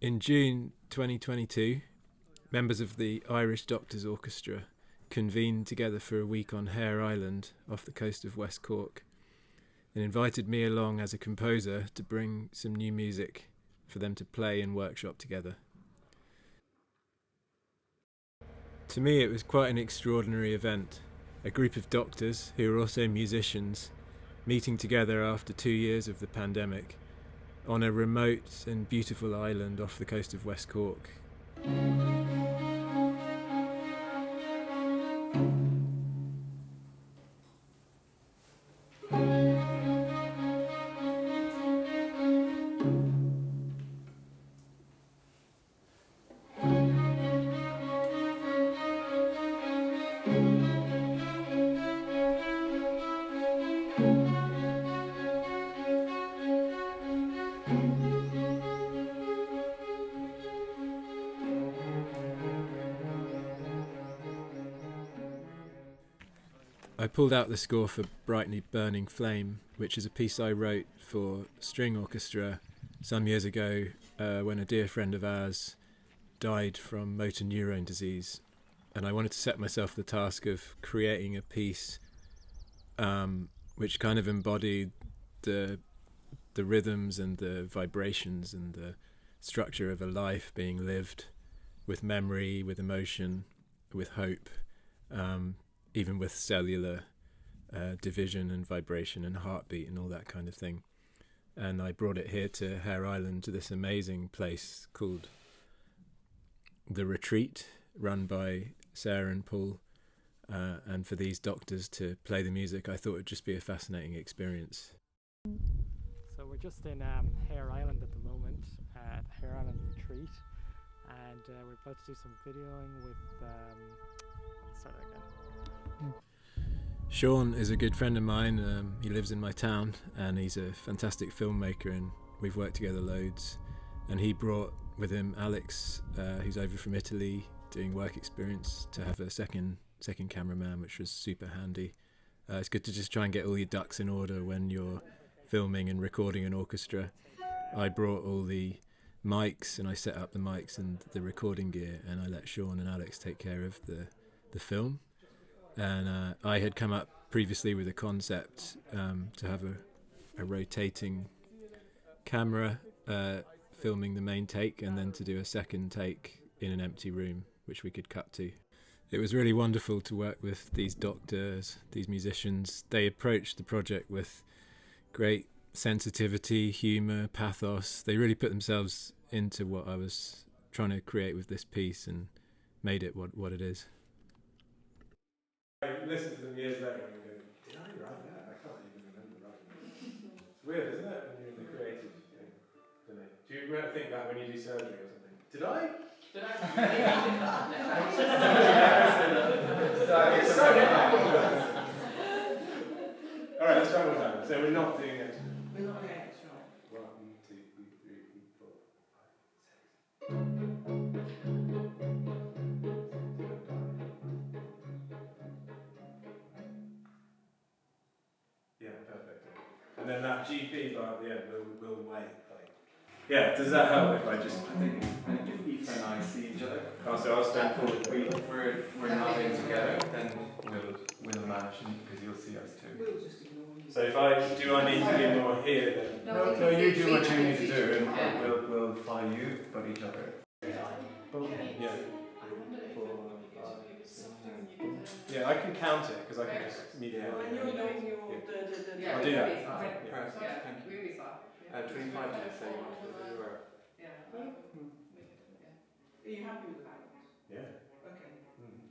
In June 2022, members of the Irish Doctors Orchestra convened together for a week on Hare Island off the coast of West Cork and invited me along as a composer to bring some new music for them to play and workshop together. To me, it was quite an extraordinary event. A group of doctors, who are also musicians, meeting together after 2 years of the pandemic on a remote and beautiful island off the coast of West Cork. I pulled out the score for Brightly Burning Flame, which is a piece I wrote for string orchestra some years ago when a dear friend of ours died from motor neurone disease. And I wanted to set myself the task of creating a piece which kind of embodied the rhythms and the vibrations and the structure of a life being lived with memory, with emotion, with hope, even with cellular division and vibration and heartbeat and all that kind of thing. And I brought it here to Hare Island, to this amazing place called The Retreat, run by Sarah and Paul. And for these doctors to play the music, I thought it would just be a fascinating experience. So we're just in Hare Island at the moment, at the Hare Island Retreat, and we're about to do some videoing with, let's start again. Sean is a good friend of mine. He lives in my town and he's a fantastic filmmaker and we've worked together loads. And he brought with him Alex, who's over from Italy doing work experience, to have a second cameraman, which was super handy. It's good to just try and get all your ducks in order when you're filming and recording an orchestra. I brought all the mics and I set up the mics and the recording gear, and I let Sean and Alex take care of the film. And I had come up previously with a concept to have a rotating camera filming the main take, and then to do a second take in an empty room, which we could cut to. It was really wonderful to work with these doctors, these musicians. They approached the project with great sensitivity, humour, pathos. They really put themselves into what I was trying to create with this piece and made it what it is. I listen to them years later and go, did I write that? I can't even remember writing that. It's weird, isn't it, when you're in the creative thing? Do you ever think that when you do surgery or something? Did I? It's so Alright, let's try one more time. So we're not doing it. We're not doing it, right. 1, 2, 3, 4, 5, 6. Yeah, perfect. And then that GP bar at the end will wait. Yeah, does that help if I just... I think if Aoife and I see each other, so I'll stand forward. if we're nodding together, then we'll match, because you'll see us too. We'll just ignore you. So if I need to be more here then? No, you do what you need to do, and we'll fly you, but each other. Yeah. Yeah, I can count it because I can just meet it. When you're doing your I'll do that. Perfect, thank you. 25 did you say you wanted to do, or? Are you happy with that? Yeah. Okay.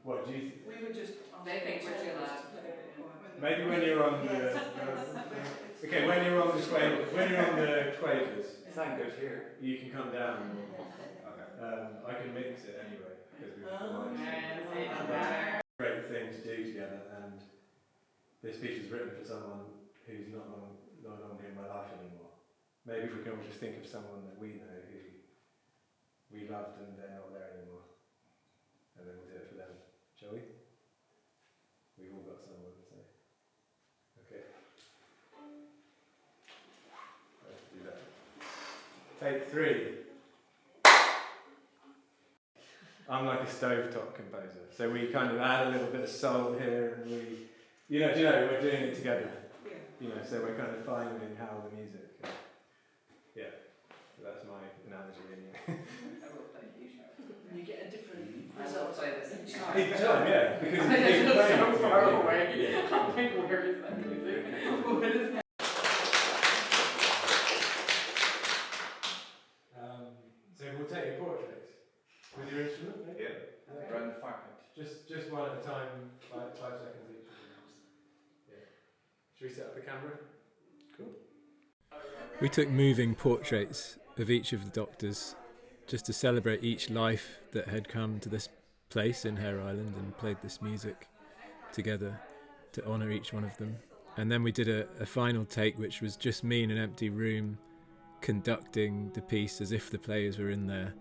What do you think? We were just... They think we're too loud. Maybe when you're on the... okay, when you're on the quavers, Sound good here. you can come down. I can mix it anyway because we've great thing to do together, and this piece was written for someone who's no longer in my life anymore. Maybe if we can all just think of someone that we know who we loved and they're not there anymore, and then we'll do it for them. Shall we? We've all got someone, so okay. Let's do that. Take 3. I'm like a stovetop composer, so we kind of add a little bit of soul here, and we're doing it together. Yeah. So we're kind of finding how the music. Yeah, so that's my analogy. Anyway. You get a different result each time. Each time, yeah, because It's it's so far away. I think where is that music? What is that? So we'll take your portraits with your instrument. Maybe? Yeah. Around the fire pit. Just one at a time, 5 seconds each. Yeah. Should we set up the camera? Cool. We took moving portraits of each of the doctors just to celebrate each life that had come to this place in Hare Island and played this music together to honour each one of them. And then we did a final take, which was just me in an empty room conducting the piece as if the players were in there,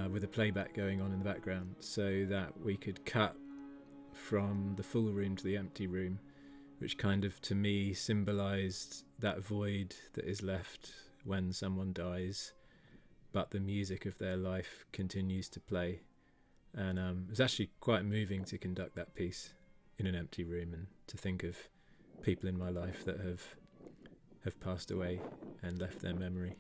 with a playback going on in the background, so that we could cut from the full room to the empty room, which kind of, to me, symbolised that void that is left when someone dies, but the music of their life continues to play. And it was actually quite moving to conduct that piece in an empty room, and to think of people in my life that have passed away and left their memory.